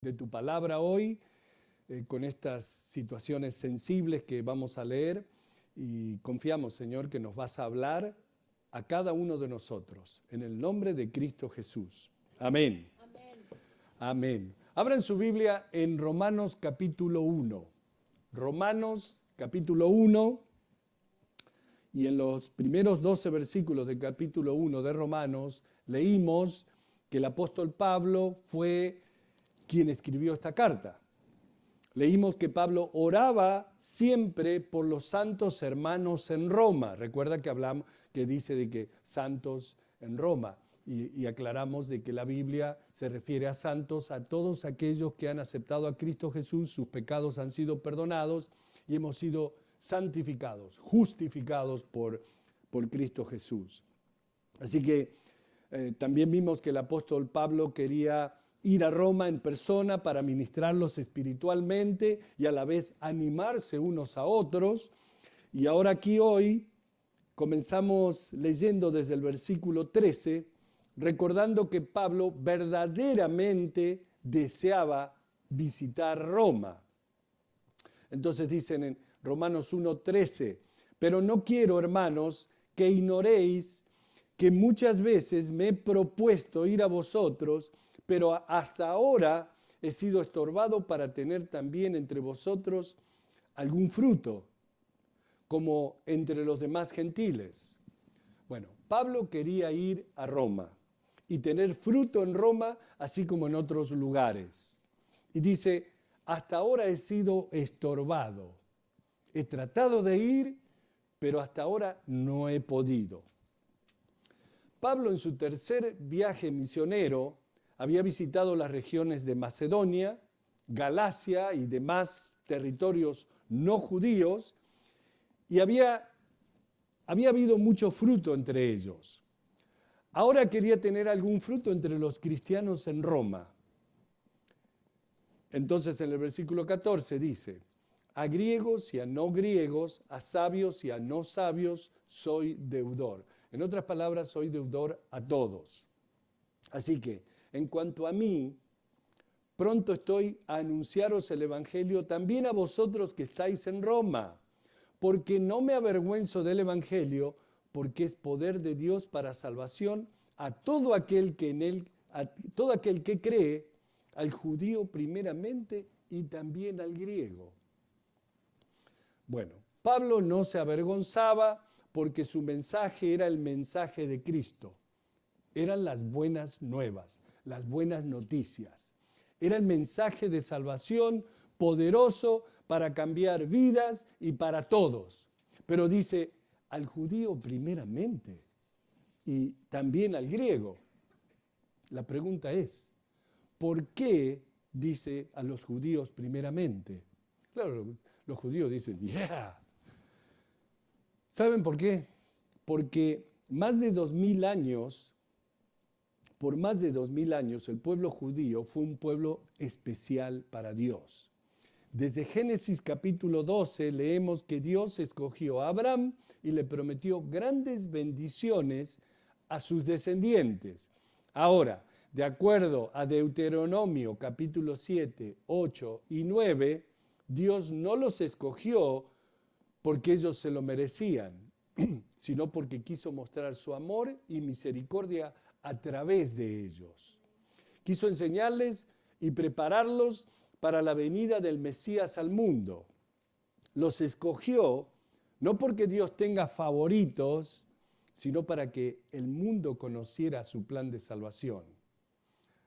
de tu palabra hoy, con estas situaciones sensibles que vamos a leer, y confiamos, Señor, que nos vas a hablar a cada uno de nosotros, en el nombre de Cristo Jesús. Amén. Amén. Amén. Abran su Biblia en Romanos capítulo 1. Romanos capítulo 1, y en los primeros 12 versículos del capítulo 1 de Romanos leímos que el apóstol Pablo fue quien escribió esta carta. Leímos que Pablo oraba siempre por los santos hermanos en Roma. Recuerda que hablamos, que dice de que santos en Roma. Y aclaramos de que la Biblia se refiere a santos, a todos aquellos que han aceptado a Cristo Jesús, sus pecados han sido perdonados y hemos sido santificados, justificados por Cristo Jesús. Así que también vimos que el apóstol Pablo quería ir a Roma en persona para ministrarlos espiritualmente y a la vez animarse unos a otros. Y ahora aquí hoy comenzamos leyendo desde el versículo 13, recordando que Pablo verdaderamente deseaba visitar Roma. Entonces dicen en Romanos 1:13, pero no quiero, hermanos, que ignoréis que muchas veces me he propuesto ir a vosotros, pero hasta ahora he sido estorbado para tener también entre vosotros algún fruto, como entre los demás gentiles. Bueno, Pablo quería ir a Roma y tener fruto en Roma, así como en otros lugares. Y dice, hasta ahora he sido estorbado. He tratado de ir, pero hasta ahora no he podido. Pablo en su tercer viaje misionero había visitado las regiones de Macedonia, Galacia y demás territorios no judíos, y había habido mucho fruto entre ellos. Ahora quería tener algún fruto entre los cristianos en Roma. Entonces en el versículo 14 dice, a griegos y a no griegos, a sabios y a no sabios, soy deudor. En otras palabras, soy deudor a todos. Así que, en cuanto a mí, pronto estoy a anunciaros el Evangelio también a vosotros que estáis en Roma, porque no me avergüenzo del Evangelio, porque es poder de Dios para salvación a todo aquel que en él, a todo aquel que cree, al judío primeramente y también al griego. Bueno, Pablo no se avergonzaba porque su mensaje era el mensaje de Cristo. Eran las buenas nuevas, las buenas noticias. Era el mensaje de salvación poderoso para cambiar vidas y para todos. Pero dice, al judío primeramente y también al griego. La pregunta es, ¿por qué dice a los judíos primeramente? Claro, los judíos dicen, yeah. ¿Saben por qué? Porque por más de 2000 años, el pueblo judío fue un pueblo especial para Dios. Desde Génesis capítulo 12 leemos que Dios escogió a Abraham y le prometió grandes bendiciones a sus descendientes. Ahora, de acuerdo a Deuteronomio capítulo 7, 8 y 9, Dios no los escogió porque ellos se lo merecían, sino porque quiso mostrar su amor y misericordia a través de ellos. Quiso enseñarles y prepararlos para la venida del Mesías al mundo. Los escogió no porque Dios tenga favoritos, sino para que el mundo conociera su plan de salvación.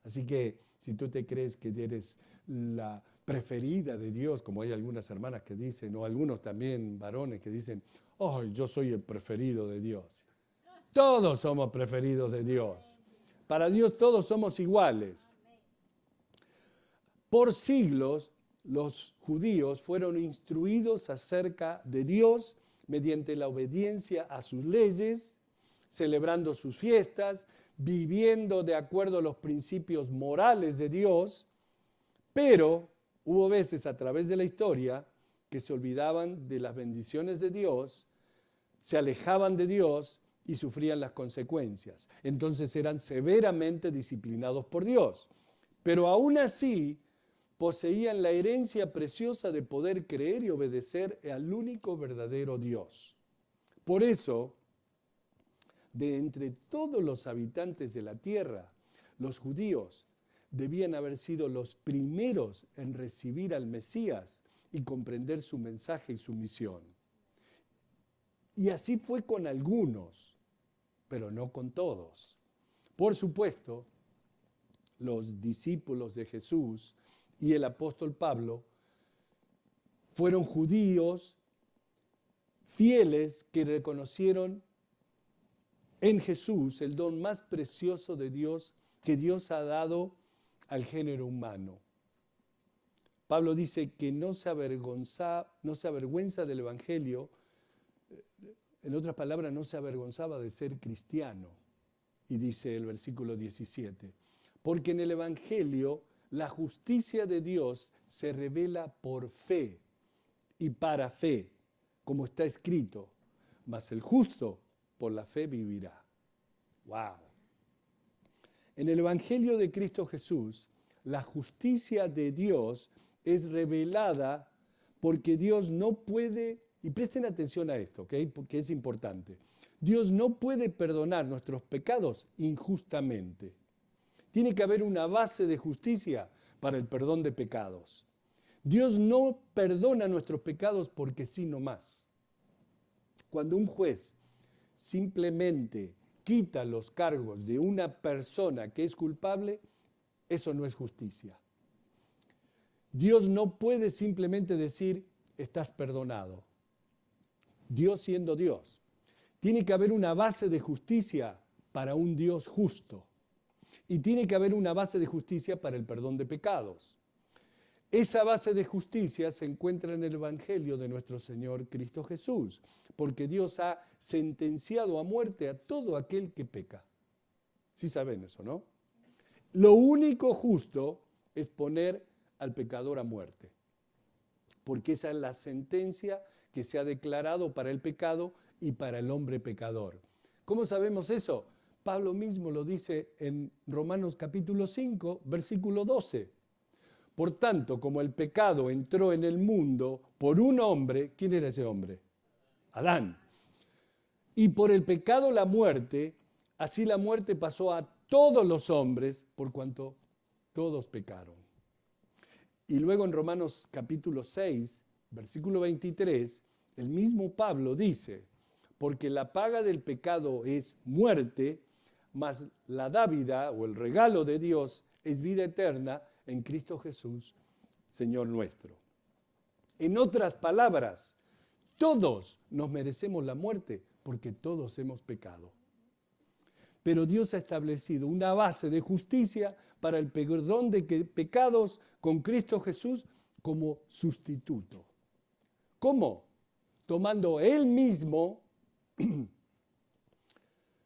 Así que si tú te crees que eres la preferida de Dios, como hay algunas hermanas que dicen, o algunos también varones que dicen, oh, yo soy el preferido de Dios. Todos somos preferidos de Dios. Para Dios todos somos iguales. Por siglos, los judíos fueron instruidos acerca de Dios mediante la obediencia a sus leyes, celebrando sus fiestas, viviendo de acuerdo a los principios morales de Dios, pero hubo veces a través de la historia que se olvidaban de las bendiciones de Dios, se alejaban de Dios y sufrían las consecuencias. Entonces eran severamente disciplinados por Dios. Pero aún así, poseían la herencia preciosa de poder creer y obedecer al único verdadero Dios. Por eso, de entre todos los habitantes de la tierra, los judíos debían haber sido los primeros en recibir al Mesías y comprender su mensaje y su misión. Y así fue con algunos, pero no con todos. Por supuesto, los discípulos de Jesús y el apóstol Pablo fueron judíos fieles que reconocieron en Jesús el don más precioso de Dios que Dios ha dado al género humano. Pablo dice que no se avergüenza del Evangelio, en otras palabras, no se avergonzaba de ser cristiano. Y dice el versículo 17, porque en el Evangelio la justicia de Dios se revela por fe y para fe, como está escrito, mas el justo por la fe vivirá. ¡Wow! En el Evangelio de Cristo Jesús, la justicia de Dios es revelada porque Dios no puede, y presten atención a esto, ¿ok? Porque es importante. Dios no puede perdonar nuestros pecados injustamente. Tiene que haber una base de justicia para el perdón de pecados. Dios no perdona nuestros pecados porque sí nomás. Cuando un juez simplemente quita los cargos de una persona que es culpable, eso no es justicia. Dios no puede simplemente decir, estás perdonado. Dios siendo Dios. Tiene que haber una base de justicia para un Dios justo. Y tiene que haber una base de justicia para el perdón de pecados. Esa base de justicia se encuentra en el Evangelio de nuestro Señor Cristo Jesús, porque Dios ha sentenciado a muerte a todo aquel que peca. ¿Sí saben eso, no? Lo único justo es poner al pecador a muerte, porque esa es la sentencia que se ha declarado para el pecado y para el hombre pecador. ¿Cómo sabemos eso? Pablo mismo lo dice en Romanos capítulo 5, versículo 12. Por tanto, como el pecado entró en el mundo por un hombre, ¿quién era ese hombre? Adán. Y por el pecado la muerte, así la muerte pasó a todos los hombres por cuanto todos pecaron. Y luego en Romanos capítulo 6, versículo 23, el mismo Pablo dice, porque la paga del pecado es muerte, mas la dávida o el regalo de Dios es vida eterna en Cristo Jesús, Señor nuestro. En otras palabras, todos nos merecemos la muerte porque todos hemos pecado. Pero Dios ha establecido una base de justicia para el perdón de pecados con Cristo Jesús como sustituto. ¿Cómo? Tomando Él mismo,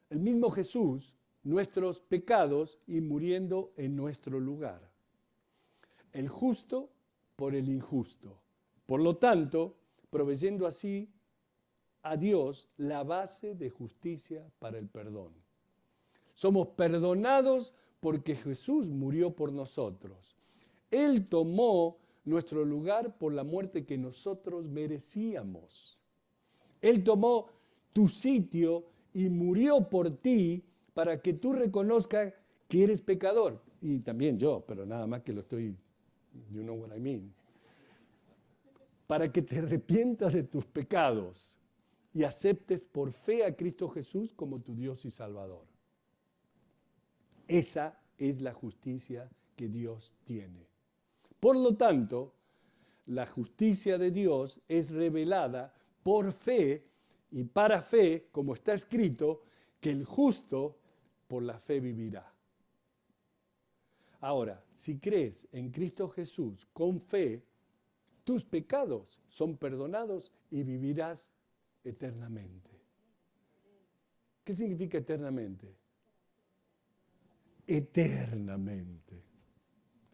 el mismo Jesús, nuestros pecados y muriendo en nuestro lugar. El justo por el injusto. Por lo tanto, proveyendo así a Dios la base de justicia para el perdón. Somos perdonados porque Jesús murió por nosotros. Él tomó nuestro lugar por la muerte que nosotros merecíamos. Él tomó tu sitio y murió por ti para que tú reconozcas que eres pecador. Y también yo, pero nada más que lo estoy, you know what I mean. Para que te arrepientas de tus pecados y aceptes por fe a Cristo Jesús como tu Dios y Salvador. Esa es la justicia que Dios tiene. Por lo tanto, la justicia de Dios es revelada por fe y para fe, como está escrito, que el justo por la fe vivirá. Ahora, si crees en Cristo Jesús con fe, tus pecados son perdonados y vivirás eternamente. ¿Qué significa eternamente? Eternamente.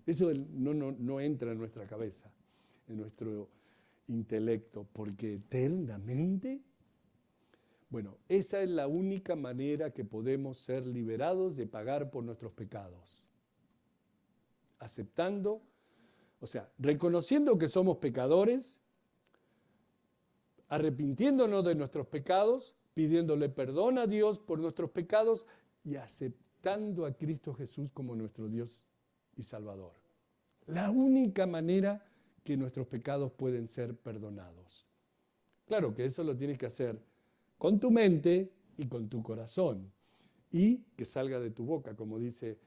Eso no entra en nuestra cabeza, en nuestro intelecto, porque eternamente, bueno, esa es la única manera que podemos ser liberados de pagar por nuestros pecados. Aceptando O sea, reconociendo que somos pecadores, arrepintiéndonos de nuestros pecados, pidiéndole perdón a Dios por nuestros pecados y aceptando a Cristo Jesús como nuestro Dios y Salvador. La única manera que nuestros pecados pueden ser perdonados. Claro que eso lo tienes que hacer con tu mente y con tu corazón, y que salga de tu boca, como dice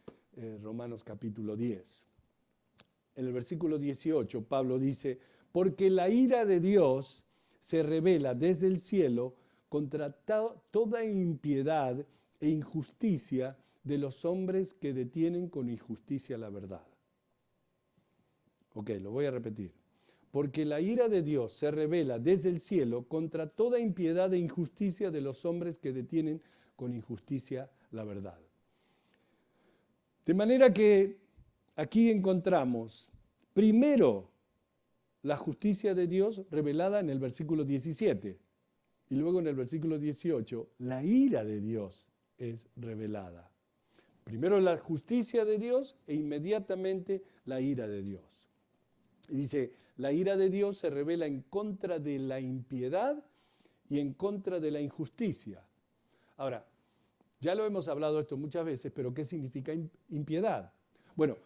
Romanos capítulo 10. En el versículo 18, Pablo dice, porque la ira de Dios se revela desde el cielo contra toda impiedad e injusticia de los hombres que detienen con injusticia la verdad. Ok, lo voy a repetir. Porque la ira de Dios se revela desde el cielo contra toda impiedad e injusticia de los hombres que detienen con injusticia la verdad. De manera que aquí encontramos primero la justicia de Dios revelada en el versículo 17 y luego en el versículo 18 la ira de Dios es revelada. Primero la justicia de Dios e inmediatamente la ira de Dios. Y dice, la ira de Dios se revela en contra de la impiedad y en contra de la injusticia. Ahora, ya lo hemos hablado esto muchas veces, pero ¿qué significa impiedad? Bueno,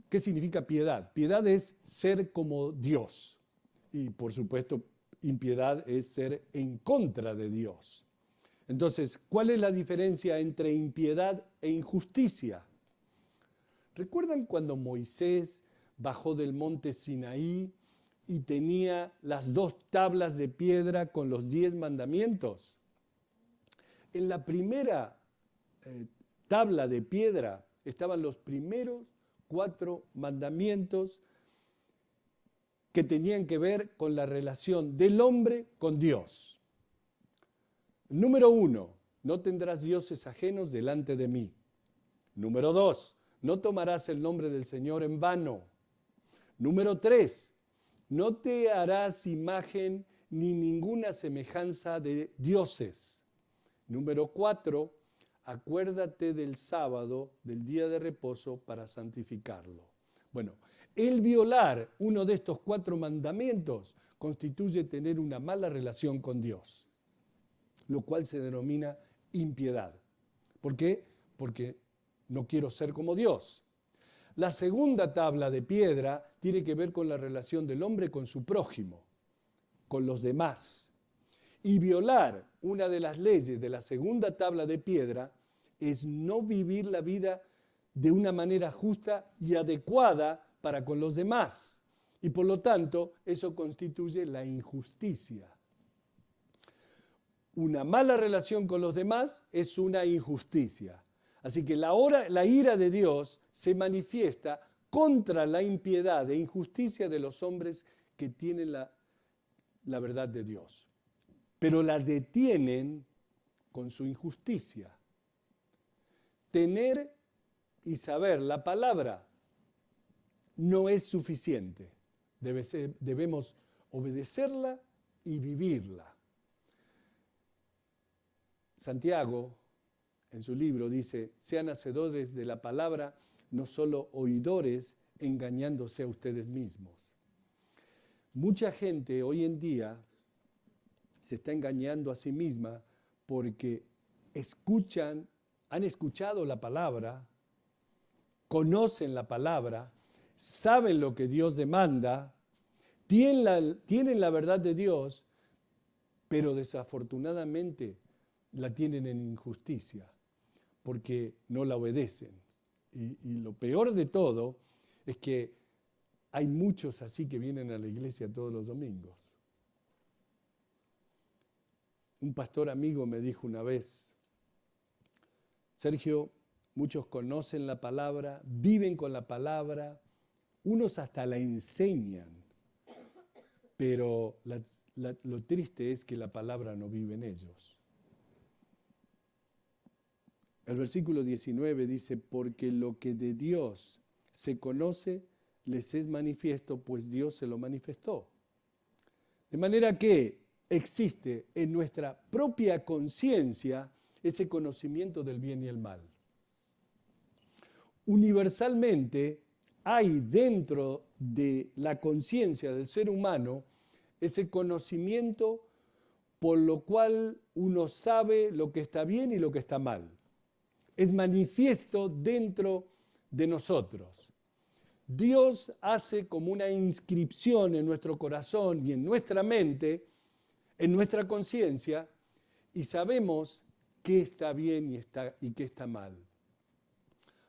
¿qué significa piedad? Piedad es ser como Dios. Y por supuesto, impiedad es ser en contra de Dios. Entonces, ¿cuál es la diferencia entre impiedad e injusticia? ¿Recuerdan cuando Moisés bajó del monte Sinaí y tenía las 2 tablas de piedra con los 10 mandamientos? En la primera tabla de piedra estaban los primeros 4 mandamientos que tenían que ver con la relación del hombre con Dios. Número 1, no tendrás dioses ajenos delante de mí. Número 2, no tomarás el nombre del Señor en vano. Número 3, no te harás imagen ni ninguna semejanza de dioses. Número 4, acuérdate del sábado, del día de reposo, para santificarlo. Bueno, el violar uno de estos 4 mandamientos constituye tener una mala relación con Dios, lo cual se denomina impiedad. ¿Por qué? Porque no quiero ser como Dios. La segunda tabla de piedra tiene que ver con la relación del hombre con su prójimo, con los demás. Y violar una de las leyes de la segunda tabla de piedra es no vivir la vida de una manera justa y adecuada para con los demás. Y por lo tanto, eso constituye la injusticia. Una mala relación con los demás es una injusticia. Así que la ira de Dios se manifiesta contra la impiedad e injusticia de los hombres que tienen la verdad de Dios, pero la detienen con su injusticia. Tener y saber la palabra no es suficiente. Debemos obedecerla y vivirla. Santiago, en su libro, dice, sean hacedores de la palabra, no solo oidores, engañándose a ustedes mismos. Mucha gente hoy en día se está engañando a sí misma porque han escuchado la palabra, conocen la palabra, saben lo que Dios demanda, tienen la verdad de Dios, pero desafortunadamente la tienen en injusticia, porque no la obedecen. Y lo peor de todo es que hay muchos así que vienen a la iglesia todos los domingos. Un pastor amigo me dijo una vez, Sergio, muchos conocen la palabra, viven con la palabra, unos hasta la enseñan, pero lo triste es que la palabra no vive en ellos. El versículo 19 dice, porque lo que de Dios se conoce les es manifiesto, pues Dios se lo manifestó. De manera que existe en nuestra propia conciencia ese conocimiento del bien y el mal. Universalmente hay dentro de la conciencia del ser humano ese conocimiento por lo cual uno sabe lo que está bien y lo que está mal. Es manifiesto dentro de nosotros. Dios hace como una inscripción en nuestro corazón y en nuestra mente, en nuestra conciencia, y sabemos qué está bien y qué está mal.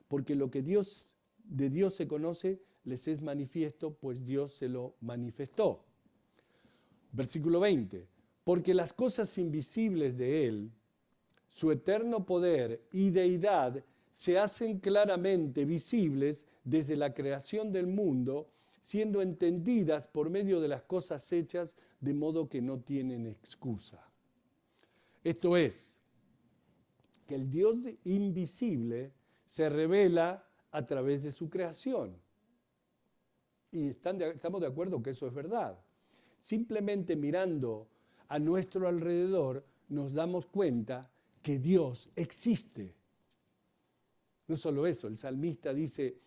Porque lo que de Dios se conoce les es manifiesto, pues Dios se lo manifestó. Versículo 20. Porque las cosas invisibles de Él, su eterno poder y deidad, se hacen claramente visibles desde la creación del mundo, siendo entendidas por medio de las cosas hechas, de modo que no tienen excusa. Esto es, que el Dios invisible se revela a través de su creación. Y estamos de acuerdo que eso es verdad. Simplemente mirando a nuestro alrededor nos damos cuenta que Dios existe. No solo eso, el salmista dice,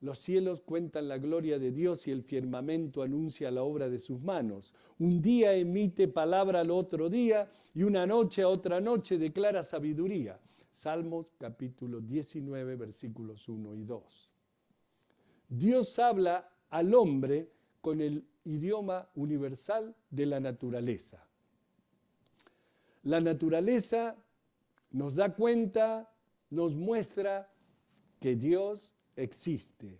los cielos cuentan la gloria de Dios y el firmamento anuncia la obra de sus manos. Un día emite palabra al otro día y una noche a otra noche declara sabiduría. Salmos capítulo 19, versículos 1 y 2. Dios habla al hombre con el idioma universal de la naturaleza. La naturaleza nos da cuenta, nos muestra que Dios existe.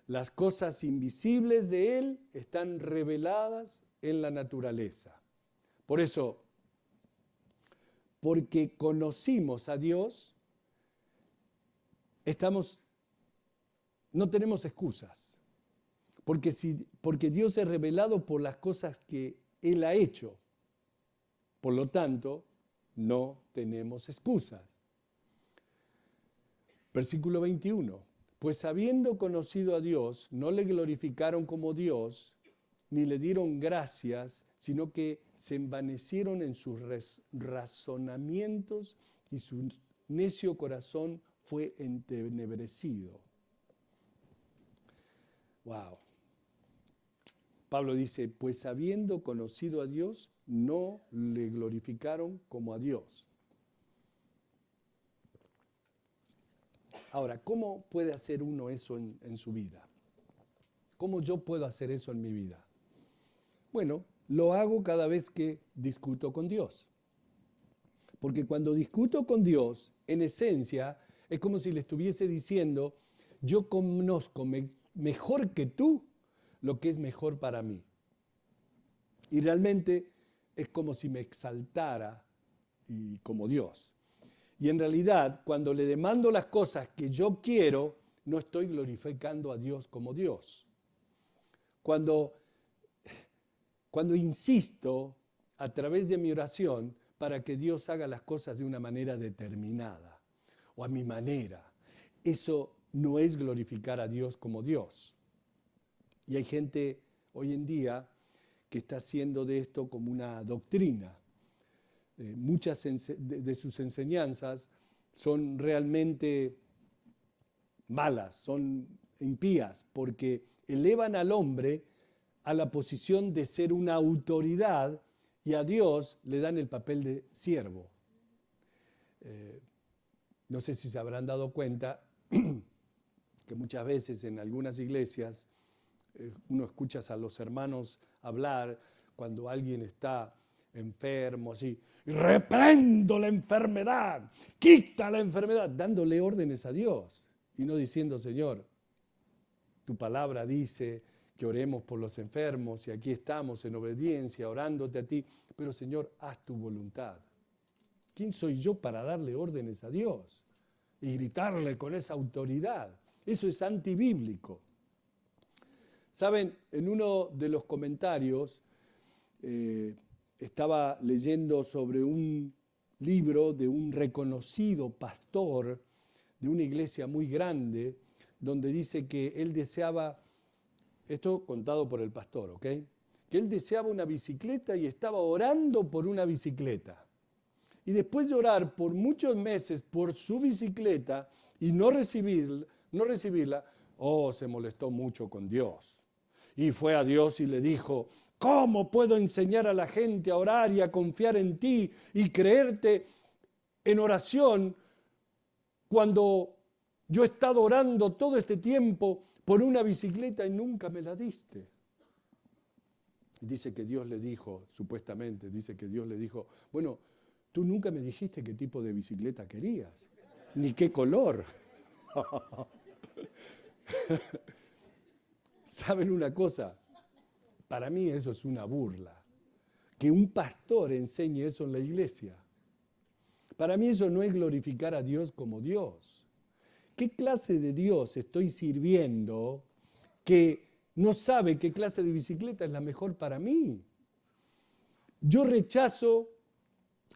Las cosas invisibles de Él están reveladas en la naturaleza. Por eso, porque conocimos a Dios, no tenemos excusas. Porque Dios es revelado por las cosas que Él ha hecho. Por lo tanto, no tenemos excusas. Versículo 21. Pues habiendo conocido a Dios, no le glorificaron como Dios, ni le dieron gracias, sino que se envanecieron en sus razonamientos y su necio corazón fue entenebrecido. Wow. Pablo dice, pues habiendo conocido a Dios, no le glorificaron como a Dios. Ahora, ¿cómo puede hacer uno eso en su vida? ¿Cómo yo puedo hacer eso en mi vida? Bueno, lo hago cada vez que discuto con Dios. Porque cuando discuto con Dios, en esencia, es como si le estuviese diciendo, yo conozco mejor que tú lo que es mejor para mí. Y realmente es como si me exaltara como Dios. Y en realidad, cuando le demando las cosas que yo quiero, no estoy glorificando a Dios como Dios. Cuando insisto a través de mi oración para que Dios haga las cosas de una manera determinada o a mi manera, eso no es glorificar a Dios como Dios. Y hay gente hoy en día que está haciendo de esto como una doctrina. Muchas de sus enseñanzas son realmente malas, son impías, porque elevan al hombre a la posición de ser una autoridad y a Dios le dan el papel de siervo. No sé si se habrán dado cuenta que muchas veces en algunas iglesias uno escucha a los hermanos hablar cuando alguien está enfermo, así, y reprendo la enfermedad, quita la enfermedad, dándole órdenes a Dios y no diciendo, Señor, tu palabra dice que oremos por los enfermos y aquí estamos en obediencia, orándote a ti, pero Señor, haz tu voluntad. ¿Quién soy yo para darle órdenes a Dios y gritarle con esa autoridad? Eso es antibíblico. Saben, en uno de los comentarios estaba leyendo sobre un libro de un reconocido pastor de una iglesia muy grande, donde dice que él deseaba, esto contado por el pastor, ¿ok? Que él deseaba una bicicleta y estaba orando por una bicicleta. Y después de orar por muchos meses por su bicicleta y no recibirla, se molestó mucho con Dios. Y fue a Dios y le dijo, ¿cómo puedo enseñar a la gente a orar y a confiar en ti y creerte en oración cuando yo he estado orando todo este tiempo por una bicicleta y nunca me la diste? Y dice que Dios le dijo, supuestamente, dice que Dios le dijo, bueno, tú nunca me dijiste qué tipo de bicicleta querías, ni qué color. ¿Saben una cosa? Para mí eso es una burla. Que un pastor enseñe eso en la iglesia. Para mí eso no es glorificar a Dios como Dios. ¿Qué clase de Dios estoy sirviendo que no sabe qué clase de bicicleta es la mejor para mí? Yo rechazo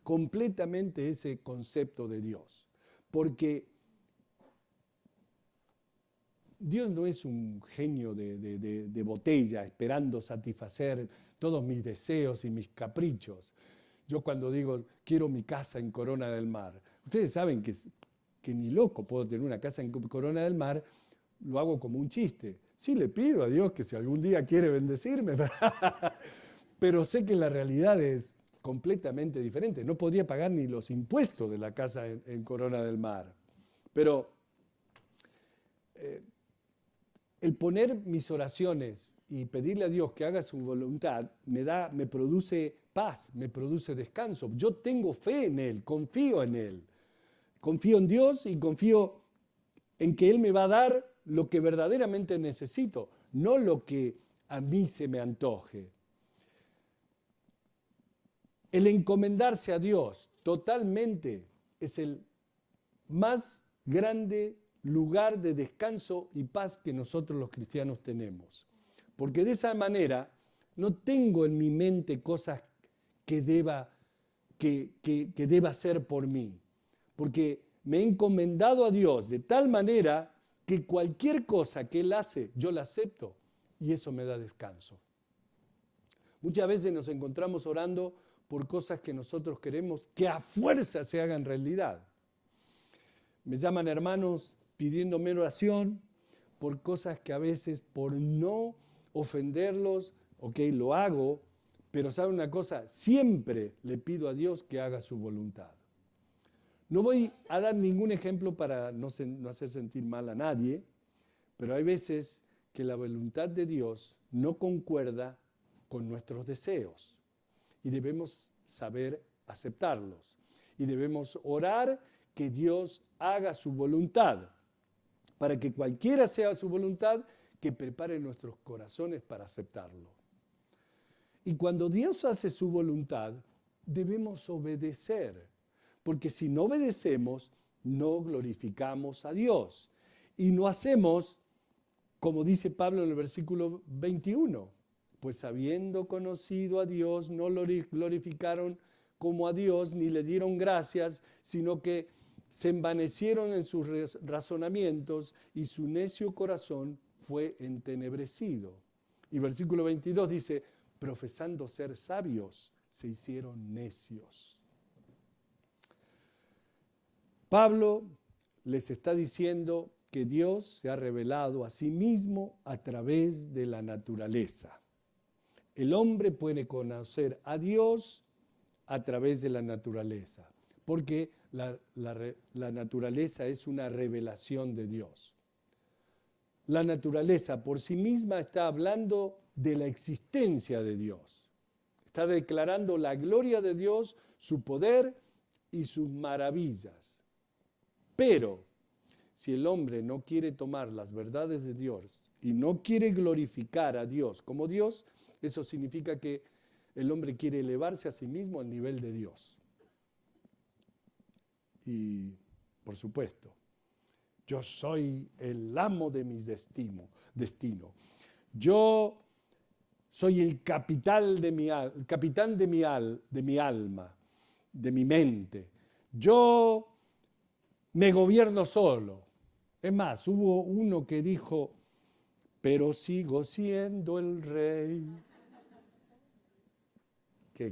completamente ese concepto de Dios, porque Dios no es un genio de botella esperando satisfacer todos mis deseos y mis caprichos. Yo cuando digo, quiero mi casa en Corona del Mar, ustedes saben que ni loco puedo tener una casa en Corona del Mar, lo hago como un chiste. Sí le pido a Dios que si algún día quiere bendecirme, pero sé que la realidad es completamente diferente. No podría pagar ni los impuestos de la casa en Corona del Mar. Pero el poner mis oraciones y pedirle a Dios que haga su voluntad me produce paz, me produce descanso. Yo tengo fe en Él, confío en Él. Confío en Dios y confío en que Él me va a dar lo que verdaderamente necesito, no lo que a mí se me antoje. El encomendarse a Dios totalmente es el más grande lugar de descanso y paz que nosotros los cristianos tenemos. Porque de esa manera no tengo en mi mente cosas que deba hacer por mí. Porque me he encomendado a Dios de tal manera que cualquier cosa que Él hace, yo la acepto y eso me da descanso. Muchas veces nos encontramos orando por cosas que nosotros queremos que a fuerza se hagan realidad. Me llaman hermanos pidiéndome oración por cosas que a veces por no ofenderlos, lo hago, pero ¿saben una cosa? Siempre le pido a Dios que haga su voluntad. No voy a dar ningún ejemplo para no hacer sentir mal a nadie, pero hay veces que la voluntad de Dios no concuerda con nuestros deseos y debemos saber aceptarlos y debemos orar que Dios haga su voluntad, para que cualquiera sea su voluntad, que prepare nuestros corazones para aceptarlo. Y cuando Dios hace su voluntad, debemos obedecer, porque si no obedecemos, no glorificamos a Dios. Y no hacemos, como dice Pablo en el versículo 21, pues habiendo conocido a Dios, no lo glorificaron como a Dios, ni le dieron gracias, sino que se envanecieron en sus razonamientos y su necio corazón fue entenebrecido. Y versículo 22 dice, profesando ser sabios, se hicieron necios. Pablo les está diciendo que Dios se ha revelado a sí mismo a través de la naturaleza. El hombre puede conocer a Dios a través de la naturaleza, porque la naturaleza es una revelación de Dios. La naturaleza por sí misma está hablando de la existencia de Dios. Está declarando la gloria de Dios, su poder y sus maravillas. Pero si el hombre no quiere tomar las verdades de Dios y no quiere glorificar a Dios como Dios, eso significa que el hombre quiere elevarse a sí mismo al nivel de Dios. Y, por supuesto, yo soy el amo de mi destino. Yo soy el capitán de mi alma, de mi mente. Yo me gobierno solo. Es más, hubo uno que dijo, pero sigo siendo el rey.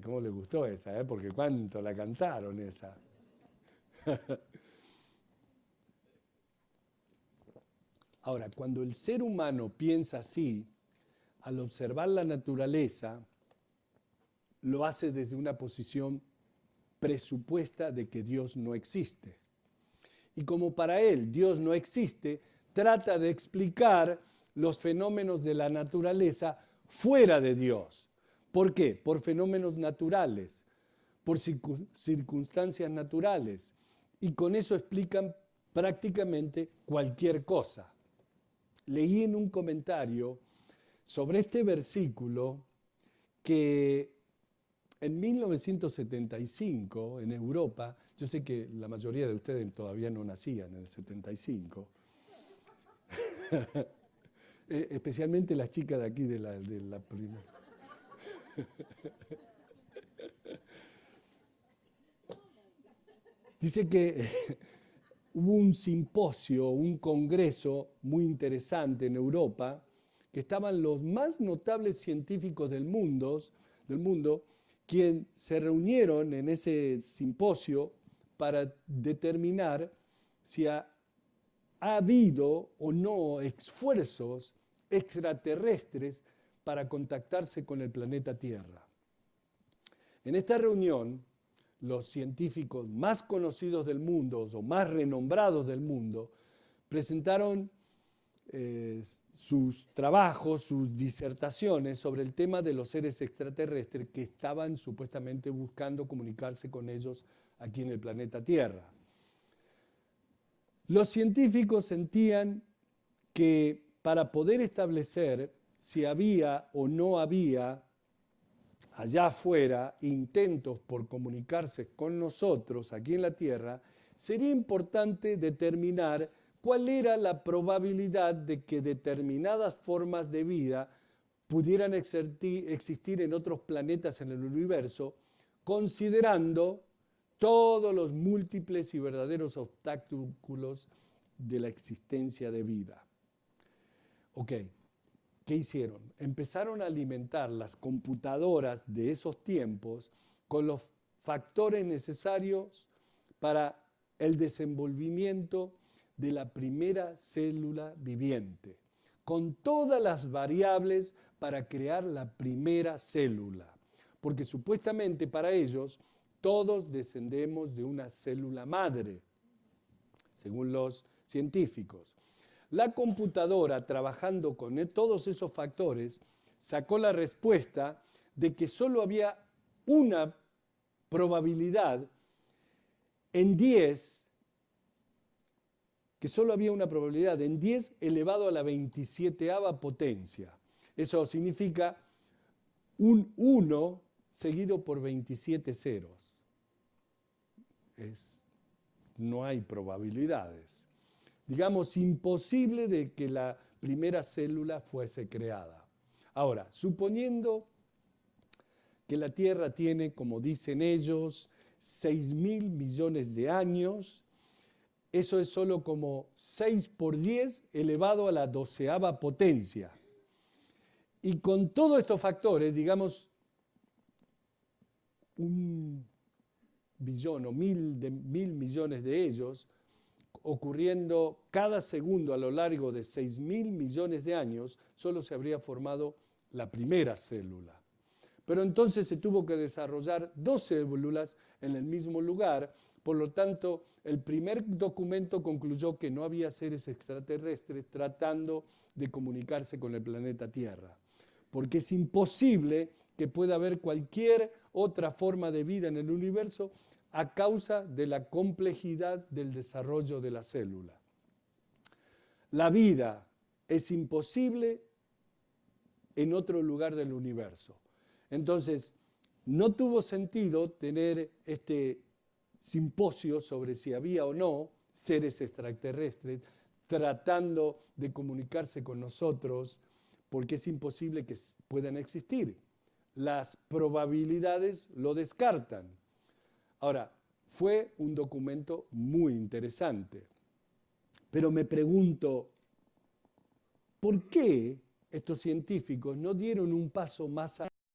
¿Cómo le gustó esa? Porque cuánto la cantaron esa. Ahora, cuando el ser humano piensa así, al observar la naturaleza, lo hace desde una posición presupuesta de que Dios no existe. Y como para él Dios no existe, trata de explicar los fenómenos de la naturaleza fuera de Dios. ¿Por qué? Por fenómenos naturales, por circunstancias naturales. Y con eso explican prácticamente cualquier cosa. Leí en un comentario sobre este versículo que en 1975 en Europa, yo sé que la mayoría de ustedes todavía no nacían en el 75, especialmente las chicas de aquí de la primera. Dice que hubo un simposio, un congreso muy interesante en Europa, que estaban los más notables científicos del mundo, quienes se reunieron en ese simposio para determinar si ha habido o no esfuerzos extraterrestres para contactarse con el planeta Tierra. En esta reunión, los científicos más conocidos del mundo o más renombrados del mundo presentaron sus trabajos, sus disertaciones sobre el tema de los seres extraterrestres que estaban supuestamente buscando comunicarse con ellos aquí en el planeta Tierra. Los científicos sentían que para poder establecer si había o no había allá afuera intentos por comunicarse con nosotros aquí en la Tierra, sería importante determinar cuál era la probabilidad de que determinadas formas de vida pudieran existir en otros planetas en el universo, considerando todos los múltiples y verdaderos obstáculos de la existencia de vida. Ok, ¿qué hicieron? Empezaron a alimentar las computadoras de esos tiempos con los factores necesarios para el desenvolvimiento de la primera célula viviente, con todas las variables para crear la primera célula, porque supuestamente para ellos todos descendemos de una célula madre, según los científicos. La computadora, trabajando con todos esos factores, sacó la respuesta de que solo había una probabilidad en 10, que solo había una probabilidad en 10 elevado a la 27ª potencia. Eso significa un 1 seguido por 27 ceros. No hay probabilidades. Digamos, imposible de que la primera célula fuese creada. Ahora, suponiendo que la Tierra tiene, como dicen ellos, 6.000 millones de años, eso es solo como 6 por 10 elevado a la 12ª potencia. Y con todos estos factores, digamos, 1 billón o mil millones de ellos, ocurriendo cada segundo a lo largo de 6.000 millones de años, solo se habría formado la primera célula. Pero entonces se tuvo que desarrollar 2 células en el mismo lugar, por lo tanto, el primer documento concluyó que no había seres extraterrestres tratando de comunicarse con el planeta Tierra, porque es imposible que pueda haber cualquier otra forma de vida en el universo a causa de la complejidad del desarrollo de la célula. La vida es imposible en otro lugar del universo. Entonces, no tuvo sentido tener este simposio sobre si había o no seres extraterrestres tratando de comunicarse con nosotros, porque es imposible que puedan existir. Las probabilidades lo descartan. Ahora, fue un documento muy interesante, pero me pregunto, ¿por qué estos científicos no dieron un paso más allá